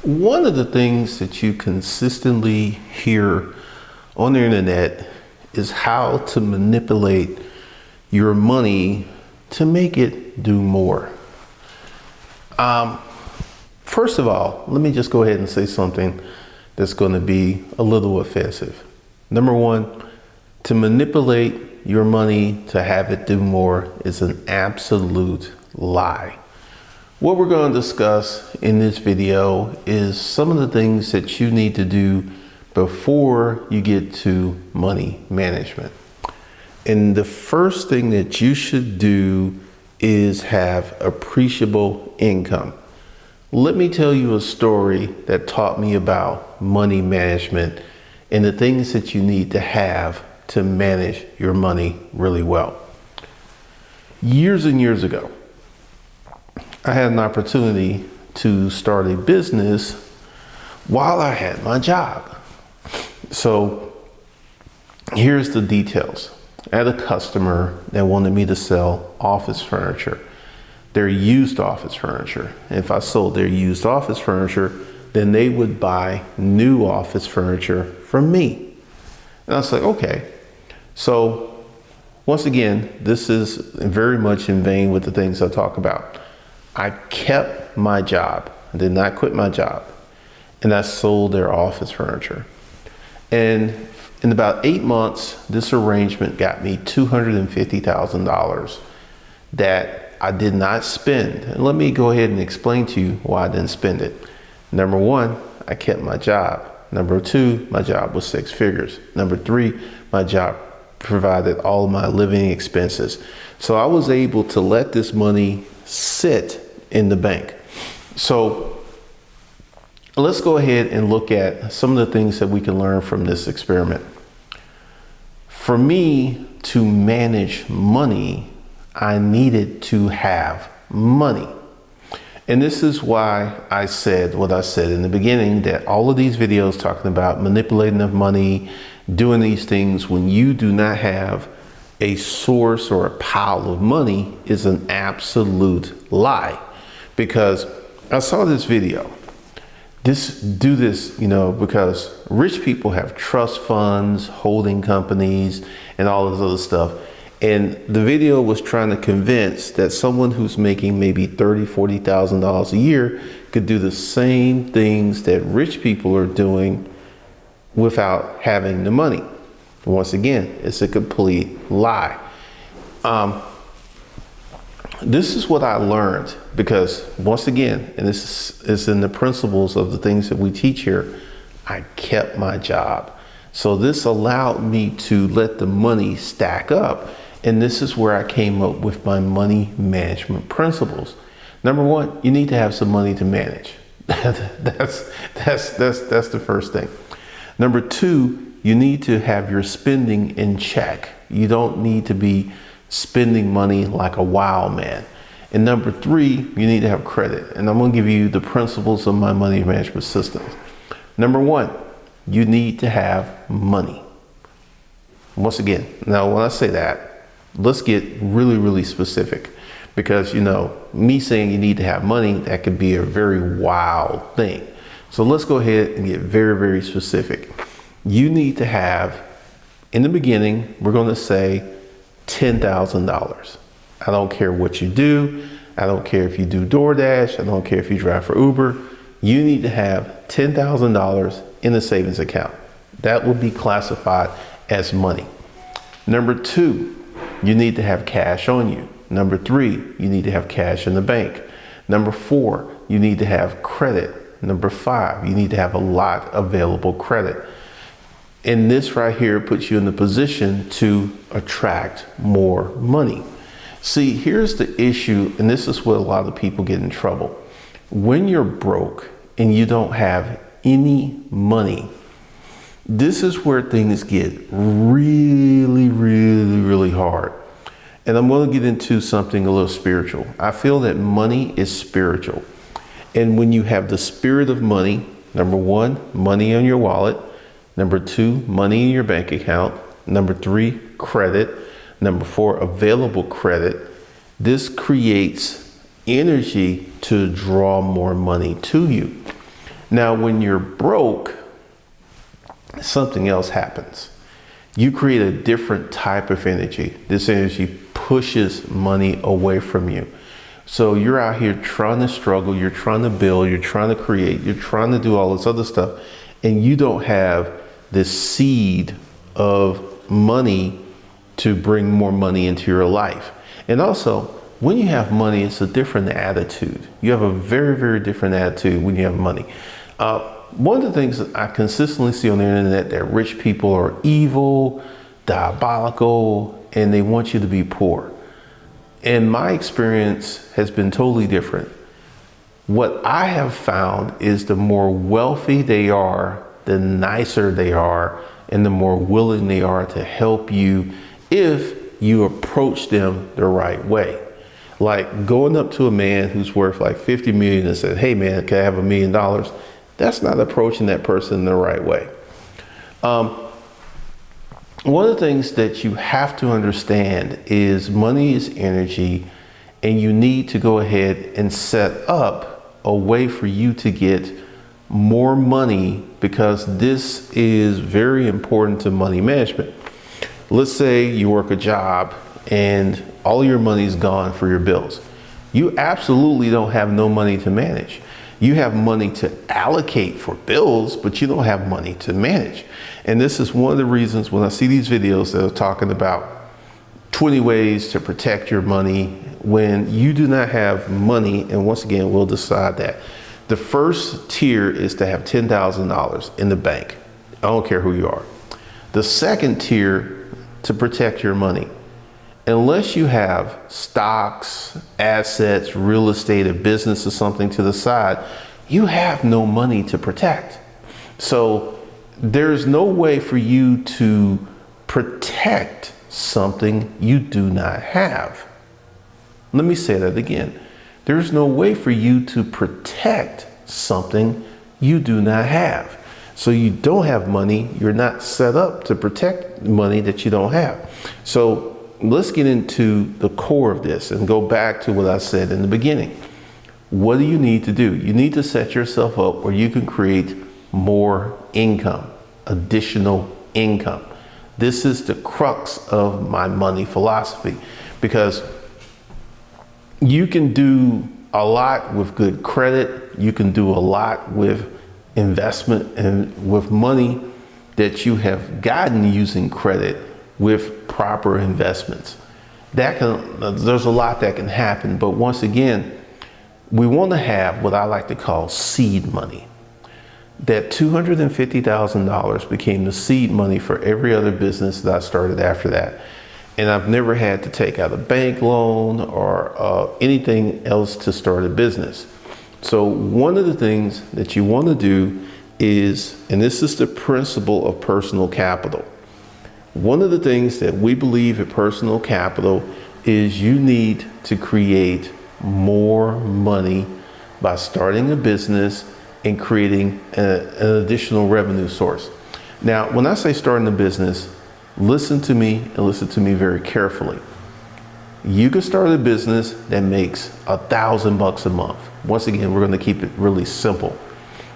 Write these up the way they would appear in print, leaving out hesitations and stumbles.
One of the things that you consistently hear on the internet is how to manipulate your money to make it do more. First of all, let me just go ahead and say something that's going to be a little offensive. Number one, to manipulate your money to have it do more is an absolute lie. What we're going to discuss in this video is some of the things that you need to do before you get to money management. And the first thing that you should do is have appreciable income. Let me tell you a story that taught me about money management and the things that you need to have to manage your money really well. Years and years ago, I had an opportunity to start a business while I had my job. So here's the details. I had a customer that wanted me to sell office furniture, their used office furniture. If I sold their used office furniture, then they would buy new office furniture from me. And I was like, okay. So once again, this is very much in vein with the things I talk about. I kept my job. I did not quit my job. And I sold their office furniture. And in about 8 months, this arrangement got me $250,000 that I did not spend. And let me go ahead and explain to you why I didn't spend it. Number one, I kept my job. Number two, my job was 6 figures. Number three, my job provided all of my living expenses. So I was able to let this money sit in the bank. So let's go ahead and look at some of the things that we can learn from this experiment. For me to manage money, I needed to have money. And this is why I said what I said in the beginning, that all of these videos talking about manipulating of money, doing these things when you do not have a source or a pile of money is an absolute lie. Because I saw this video. Do this, because rich people have trust funds, holding companies, and all this other stuff. And the video was trying to convince that someone who's making maybe $30,000, $40,000 a year could do the same things that rich people are doing without having the money. Once again, it's a complete lie. This is what I learned because once again, and this is in the principles of the things that we teach here, I kept my job. So this allowed me to let the money stack up. And this is where I came up with my money management principles. Number one, you need to have some money to manage. That's the first thing. Number two, you need to have your spending in check. You don't need to be spending money like a wild man. And number three, you need to have credit. And I'm going to give you the principles of my money management system. Number one, you need to have money. Once again, now when I say that, let's get really, really specific. Because, me saying you need to have money, that could be a very wild thing. So let's go ahead and get very, very specific. You need to have, in the beginning, we're going to say $10,000. I don't care what you do. I don't care if you do DoorDash. I don't care if you drive for Uber. You need to have $10,000 in a savings account. That would be classified as money. Number two, you need to have cash on you. Number three, you need to have cash in the bank. Number four, you need to have credit. Number five, you need to have a lot of available credit. And this right here puts you in the position to attract more money. See, here's the issue, and this is where a lot of people get in trouble. When you're broke and you don't have any money, this is where things get really, really, really hard. And I'm going to get into something a little spiritual. I feel that money is spiritual. And when you have the spirit of money, number one, money in your wallet. Number two, money in your bank account. Number three, credit. Number four, available credit. This creates energy to draw more money to you. Now, when you're broke, something else happens. You create a different type of energy. This energy pushes money away from you. So you're out here trying to struggle, you're trying to build, you're trying to create, you're trying to do all this other stuff, and you don't have this seed of money to bring more money into your life. And also, when you have money, it's a different attitude. You have a very, very different attitude when you have money. One of the things that I consistently see on the internet, that rich people are evil, diabolical, and they want you to be poor. And my experience has been totally different. What I have found is the more wealthy they are, the nicer they are, and the more willing they are to help you if you approach them the right way. Like going up to a man who's worth like 50 million and said, hey man, can I have $1 million? That's not approaching that person the right way. One of the things that you have to understand is money is energy, and you need to go ahead and set up a way for you to get more money, because this is very important to money management. Let's say you work a job and all your money is gone for your bills. You absolutely don't have no money to manage. You have money to allocate for bills, but you don't have money to manage. And this is one of the reasons when I see these videos that are talking about 20 ways to protect your money when you do not have money. And once again, we'll decide that. The first tier is to have $10,000 in the bank. I don't care who you are. The second tier to protect your money. Unless you have stocks, assets, real estate, a business or something to the side, you have no money to protect. So there's no way for you to protect something you do not have. Let me say that again. There's no way for you to protect something you do not have. So you don't have money. You're not set up to protect money that you don't have. So let's get into the core of this and go back to what I said in the beginning. What do you need to do? You need to set yourself up where you can create more income, additional income. This is the crux of my money philosophy, because you can do a lot with good credit. You can do a lot with investment and with money that you have gotten using credit with proper investments. There's a lot that can happen, but once again, we want to have what I like to call seed money. That $250,000 became the seed money for every other business that I started after that. And I've never had to take out a bank loan or anything else to start a business. So one of the things that you want to do is, and this is the principle of personal capital. One of the things that we believe at Personal Capital is you need to create more money by starting a business and creating an additional revenue source. Now, when I say starting a business, listen to me and listen to me very carefully. You can start a business that makes $1,000 a month. Once again, we're going to keep it really simple.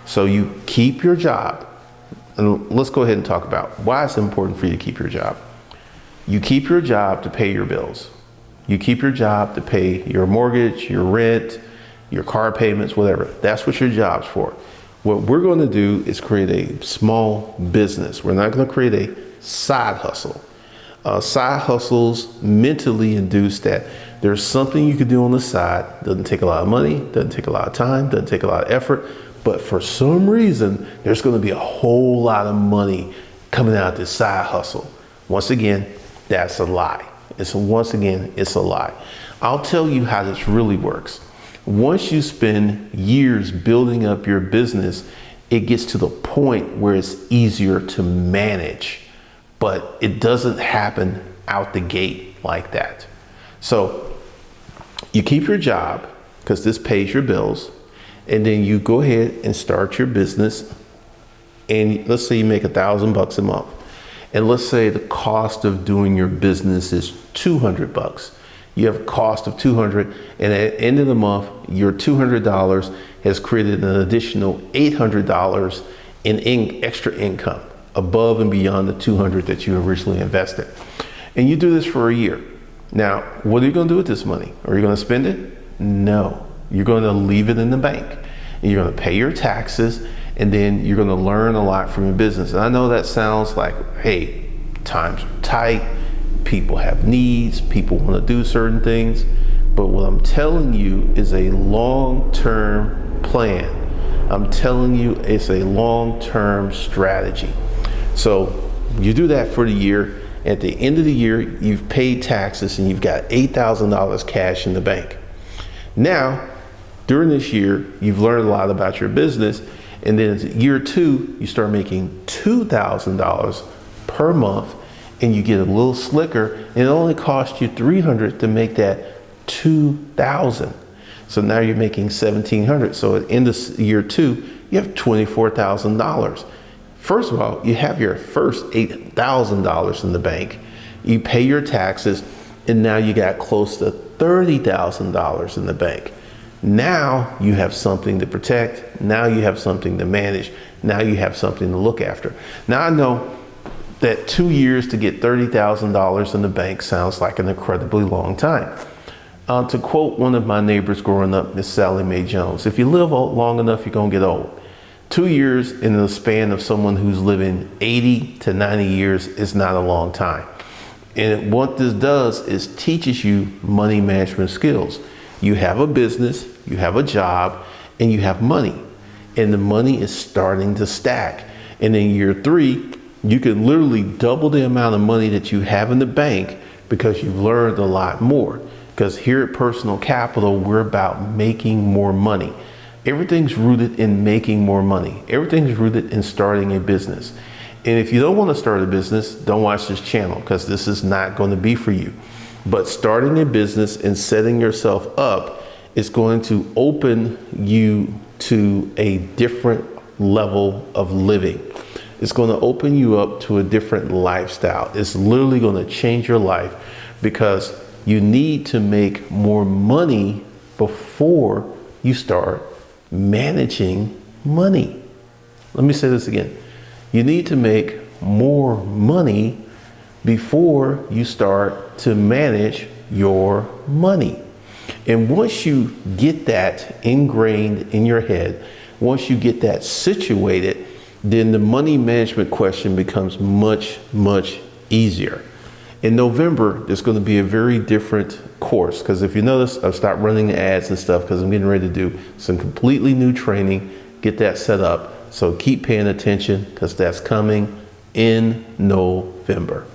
So you keep your job. And let's go ahead and talk about why it's important for you to keep your job. You keep your job to pay your bills. You keep your job to pay your mortgage, your rent, your car payments, whatever. That's what your job's for. What we're going to do is create a small business. We're not going to create a side hustle. Side hustles mentally induce that there's something you can do on the side. Doesn't take a lot of money, doesn't take a lot of time, doesn't take a lot of effort. But for some reason, there's going to be a whole lot of money coming out of this side hustle. Once again, that's a lie. It's a lie. I'll tell you how this really works. Once you spend years building up your business, it gets to the point where it's easier to manage, but it doesn't happen out the gate like that. So you keep your job because this pays your bills. And then you go ahead and start your business. And let's say you make $1,000 a month. And let's say the cost of doing your business is $200. You have a cost of $200, and at the end of the month, your $200 has created an additional $800 in extra income above and beyond the $200 that you originally invested. And you do this for a year. Now, what are you going to do with this money? Are you going to spend it? No. You're going to leave it in the bank, and you're going to pay your taxes, and then you're going to learn a lot from your business. And I know that sounds like, hey, times are tight, people have needs, people want to do certain things, but what I'm telling you is a long-term plan. I'm telling you it's a long-term strategy. So you do that for the year. At the end of the year, you've paid taxes and you've got $8,000 cash in the bank. Now, during this year, you've learned a lot about your business, and then year two, you start making $2,000 per month, and you get a little slicker, and it only costs you $300 to make that $2,000. So now you're making $1,700. So at the end of year two, you have $24,000. First of all, you have your first $8,000 in the bank. You pay your taxes, and now you got close to $30,000 in the bank. Now you have something to protect. Now you have something to manage. Now you have something to look after. Now I know that 2 years to get $30,000 in the bank sounds like an incredibly long time. To quote one of my neighbors growing up, Miss Sally Mae Jones, if you live long enough, you're gonna get old. 2 years in the span of someone who's living 80 to 90 years is not a long time. And what this does is teaches you money management skills. You have a business, you have a job, and you have money. And the money is starting to stack. And in year three, you can literally double the amount of money that you have in the bank because you've learned a lot more. Because here at Personal Capital, we're about making more money. Everything's rooted in making more money. Everything's rooted in starting a business. And if you don't want to start a business, don't watch this channel, because this is not going to be for you. But starting a business and setting yourself up is going to open you to a different level of living. It's going to open you up to a different lifestyle. It's literally going to change your life, because you need to make more money before you start managing money. Let me say this again. You need to make more money before you start to manage your money. And once you get that ingrained in your head, once you get that situated, then the money management question becomes much, much easier. In November, there's going to be a very different course, because if you notice, I've stopped running the ads and stuff because I'm getting ready to do some completely new training, get that set up. So keep paying attention, because that's coming in November.